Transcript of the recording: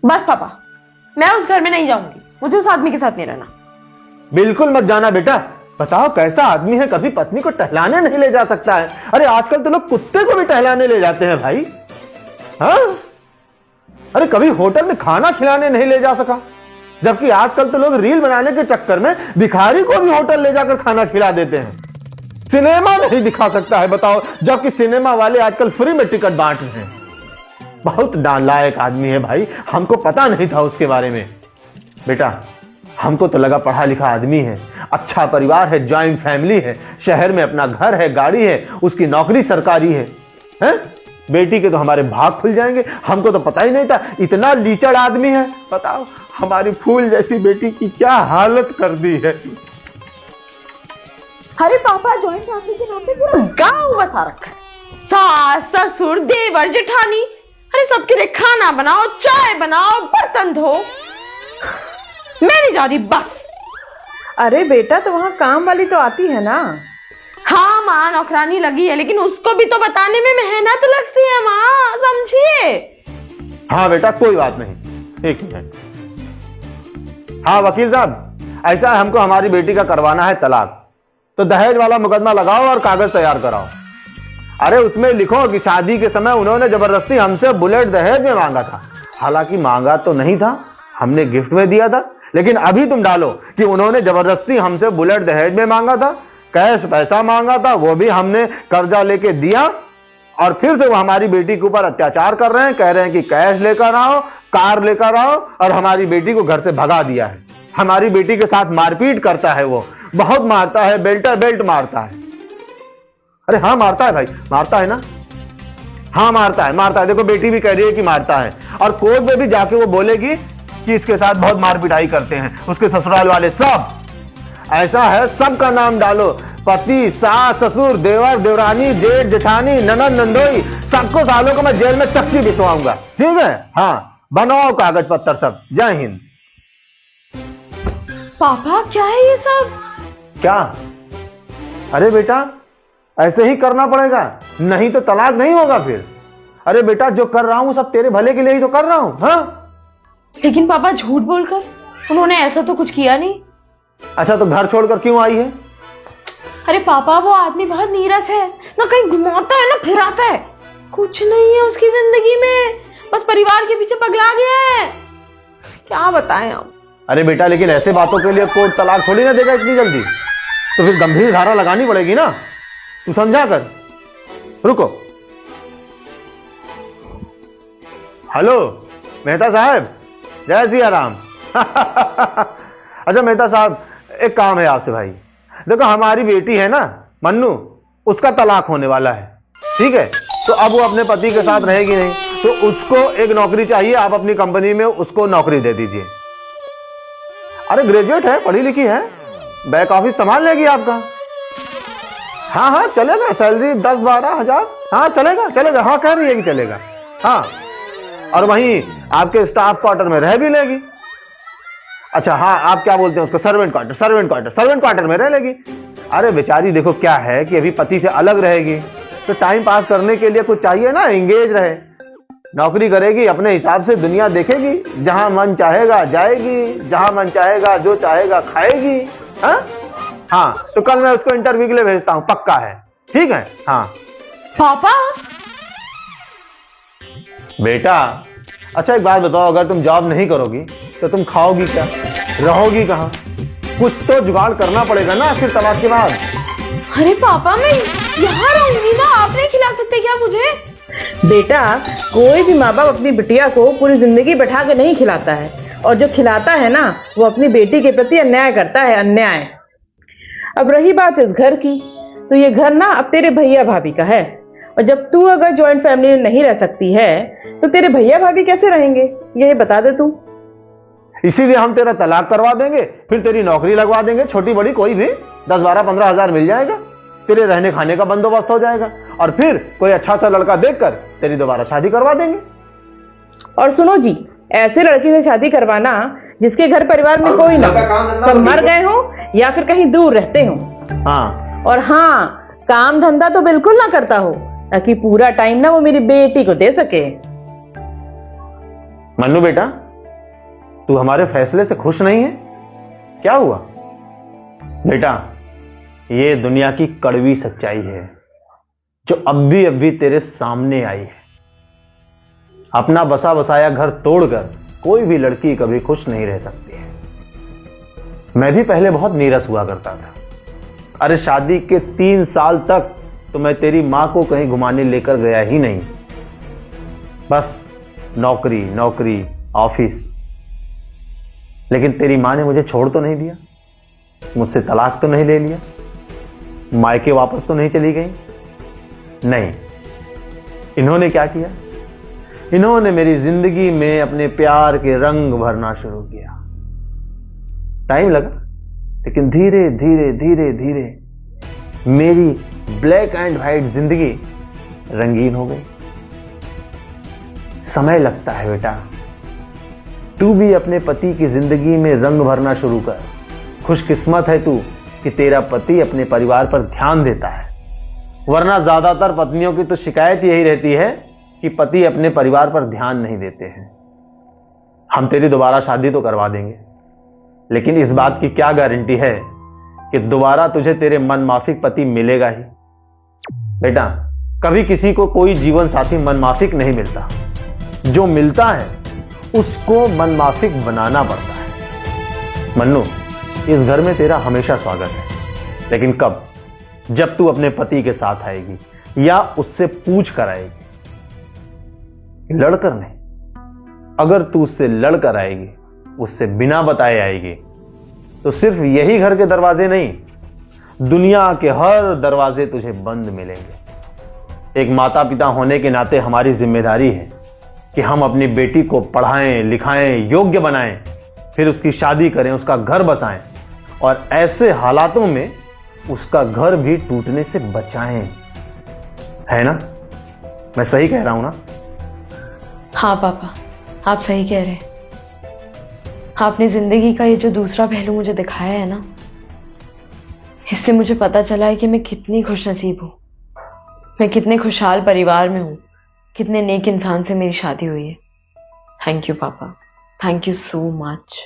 बस पापा, मैं उस घर में नहीं जाऊंगी, मुझे उस आदमी के साथ नहीं रहना। बिल्कुल मत जाना बेटा। बताओ कैसा आदमी है, कभी पत्नी को टहलाने नहीं ले जा सकता है। अरे आजकल तो लोग कुत्ते को भी टहलाने ले जाते हैं भाई। हाँ, अरे कभी होटल में खाना खिलाने नहीं ले जा सका, जबकि आजकल तो लोग रील बनाने के चक्कर में भिखारी को भी होटल ले जाकर खाना खिला देते हैं। सिनेमा नहीं दिखा सकता है, बताओ, जबकि सिनेमा वाले आजकल फ्री में टिकट बांट रहे हैं। बहुत नालायक आदमी है भाई, हमको पता नहीं था उसके बारे में। बेटा हमको तो लगा पढ़ा लिखा आदमी है, अच्छा परिवार है, ज्वाइंट फैमिली है, शहर में अपना घर है, गाड़ी है, उसकी नौकरी सरकारी है, हैं? बेटी के तो हमारे भाग खुल जाएंगे। हमको तो पता ही नहीं था इतना लीचड़ आदमी है। बताओ हमारी फूल जैसी बेटी की क्या हालत कर दी है। अरे पापा, जॉइंट फैमिली के नाम पे पूरा गांव बसा रखा है। सास ससुर देवर जेठानी, अरे सबके लिए खाना बनाओ, चाय बनाओ, बर्तन धो। मैं नहीं जा रही बस। अरे बेटा, तो वहां काम वाली तो आती है ना। हाँ माँ, नौकरानी लगी है, लेकिन उसको भी तो बताने में मेहनत लगती है माँ, समझिए। हाँ बेटा कोई बात नहीं, एक मिनट। हाँ वकील साहब, ऐसा है, हमको हमारी बेटी का करवाना है तलाक, तो दहेज वाला मुकदमा लगाओ और कागज तैयार कराओ। अरे उसमें लिखो कि शादी के समय उन्होंने जबरदस्ती हमसे बुलेट दहेज में मांगा था। हालांकि मांगा तो नहीं था, हमने गिफ्ट में दिया था, लेकिन अभी तुम डालो कि उन्होंने जबरदस्ती हमसे बुलेट दहेज में मांगा था, कैश पैसा मांगा था, वो भी हमने कर्जा लेके दिया, और फिर से वो हमारी बेटी के ऊपर अत्याचार कर रहे हैं, कह रहे हैं कि कैश लेकर आओ, कार लेकर आओ, और हमारी बेटी को घर से भगा दिया है। हमारी बेटी के साथ मारपीट करता है, वो बहुत मारता है, बेल्ट मारता है। अरे हाँ मारता है भाई, मारता है ना, हाँ मारता है। देखो बेटी भी कह रही है कि मारता है, और कोर्ट में भी जाके वो बोलेगी कि इसके साथ बहुत मार पिटाई करते हैं उसके ससुराल वाले सब। ऐसा है, सबका नाम डालो, पति, सास, ससुर, देवर, देवरानी, जेठ, जेठानी, ननद, नंदोई, सबको सालों को मैं जेल में चक्की भिजवाऊंगा, ठीक है। हाँ बनाओ कागज पत्तर सब। जय हिंद। पापा क्या है ये सब? क्या? अरे बेटा ऐसे ही करना पड़ेगा, नहीं तो तलाक नहीं होगा फिर। अरे बेटा जो कर रहा हूं सब तेरे भले के लिए ही तो कर रहा हूं। हाँ लेकिन पापा झूठ बोलकर, उन्होंने ऐसा तो कुछ किया नहीं। अच्छा तो घर छोड़कर क्यों आई है? अरे पापा वो आदमी बहुत नीरस है, ना कहीं घुमाता है ना फिराता है, कुछ नहीं है उसकी जिंदगी में, बस परिवार के पीछे पगला गया है। क्या बताएं हम। अरे बेटा लेकिन ऐसे बातों के लिए कोर्ट तलाक थोड़ी ना देगा इतनी जल्दी, तो फिर गंभीर धारा लगानी पड़ेगी ना, तू समझा कर। रुको, हेलो मेहता साहब, जय सिया राम। अच्छा मेहता साहब एक काम है आपसे भाई। देखो हमारी बेटी है ना मन्नू, उसका तलाक होने वाला है, ठीक है। तो अब वो अपने पति के साथ रहेगी नहीं, तो उसको एक नौकरी चाहिए, आप अपनी कंपनी में उसको नौकरी दे दीजिए। अरे ग्रेजुएट है, पढ़ी लिखी है, बैक ऑफिस संभाल लेगी आपका। हाँ हाँ चलेगा, सैलरी 10-12 हजार, हाँ चलेगा, हाँ कह रही है कि चलेगा। हाँ और वहीं आपके स्टाफ क्वार्टर में रह भी लेगी। अच्छा हाँ आप क्या बोलते हैं उसको, सर्वेंट क्वार्टर में रह लेगी। अरे बेचारी देखो क्या है कि अभी पति से अलग रहेगी, तो टाइम पास करने के लिए कुछ चाहिए ना, एंगेज रहे। नौकरी करेगी, अपने हिसाब से दुनिया देखेगी, जहां मन चाहेगा जाएगी, जहां मन चाहेगा जो चाहेगा खाएगी। हाँ तो कल मैं उसको इंटरव्यू के लिए भेजता हूं, पक्का है, ठीक है। हाँ पापा। बेटा अच्छा एक बात बताओ, अगर तुम जॉब नहीं करोगी तो तुम खाओगी क्या, रहोगी कहां? कुछ तो जुगाड़ करना पड़ेगा ना आखिर तलाक के बाद। अरे पापा मैं यहाँ रहूंगी ना, आप नहीं खिला सकते क्या मुझे? बेटा कोई भी माँ बाप अपनी बिटिया को पूरी जिंदगी बैठा के नहीं खिलाता है, और जो खिलाता है ना वो अपनी बेटी के प्रति अन्याय करता है, अन्याय। अब रही बात इस घर की, तो ये घर ना अब तेरे भैया भाभी का है, और जब तू अगर जॉइंट फैमिली में नहीं रह सकती है तो तेरे भैया भाभी कैसे रहेंगे, यही बता दे तू। इसीलिए हम तेरा तलाक करवा देंगे, फिर तेरी नौकरी लगवा देंगे, छोटी बड़ी कोई भी 10-12-15 हजार मिल जाएगा, तेरे रहने खाने का बंदोबस्त हो जाएगा, और फिर कोई अच्छा सा लड़का देखकर तेरी दोबारा शादी करवा देंगे। और सुनो जी, ऐसे लड़की से शादी करवाना जिसके घर परिवार में कोई ना, सब मर गए हो या फिर कहीं दूर रहते हो। हाँ और हाँ काम धंधा तो बिल्कुल ना करता हो, ताकि पूरा टाइम ना वो मेरी बेटी को दे सके। मन्नू बेटा तू हमारे फैसले से खुश नहीं है? क्या हुआ? बेटा, ये दुनिया की कड़वी सच्चाई है जो अभी अभी तेरे सामने आई है। अपना बसा बसाया घर तोड़कर कोई भी लड़की कभी खुश नहीं रह सकती है। मैं भी पहले बहुत नीरस हुआ करता था। अरे शादी के 3 साल तक तो मैं तेरी मां को कहीं घुमाने लेकर गया ही नहीं। बस नौकरी नौकरी ऑफिस। लेकिन तेरी मां ने मुझे छोड़ तो नहीं दिया, मुझसे तलाक तो नहीं ले लिया, मायके वापस तो नहीं चली गई। नहीं, इन्होंने क्या किया? इन्होंने मेरी जिंदगी में अपने प्यार के रंग भरना शुरू किया। टाइम लगा, लेकिन धीरे धीरे धीरे धीरे मेरी ब्लैक एंड व्हाइट जिंदगी रंगीन हो गई। समय लगता है बेटा। तू भी अपने पति की जिंदगी में रंग भरना शुरू कर। खुशकिस्मत है तू कि तेरा पति अपने परिवार पर ध्यान देता है, वरना ज्यादातर पत्नियों की तो शिकायत यही रहती है कि पति अपने परिवार पर ध्यान नहीं देते हैं। हम तेरी दोबारा शादी तो करवा देंगे, लेकिन इस बात की क्या गारंटी है कि दोबारा तुझे तेरे मनमाफिक पति मिलेगा ही? बेटा, कभी किसी को कोई जीवन साथी मनमाफिक नहीं मिलता। जो मिलता है उसको मनमाफिक बनाना पड़ता है। मन्नू, इस घर में तेरा हमेशा स्वागत है, लेकिन कब? जब तू अपने पति के साथ आएगी या उससे पूछ कर आएगी, लड़कर नहीं। अगर तू उससे लड़कर आएगी, उससे बिना बताए आएगी, तो सिर्फ यही घर के दरवाजे नहीं, दुनिया के हर दरवाजे तुझे बंद मिलेंगे। एक माता पिता होने के नाते हमारी जिम्मेदारी है कि हम अपनी बेटी को पढ़ाएं, लिखाएं, योग्य बनाएं, फिर उसकी शादी करें, उसका घर बसाएं और ऐसे हालातों में उसका घर भी टूटने से बचाएं। है ना? मैं सही कह रहा हूं ना? हाँ पापा, आप सही कह रहे हैं। आपने जिंदगी का ये जो दूसरा पहलू मुझे दिखाया है ना, इससे मुझे पता चला है कि मैं कितनी खुशनसीब हूं, मैं कितने खुशहाल परिवार में हूं, कितने नेक इंसान से मेरी शादी हुई है। थैंक यू पापा, थैंक यू सो मच।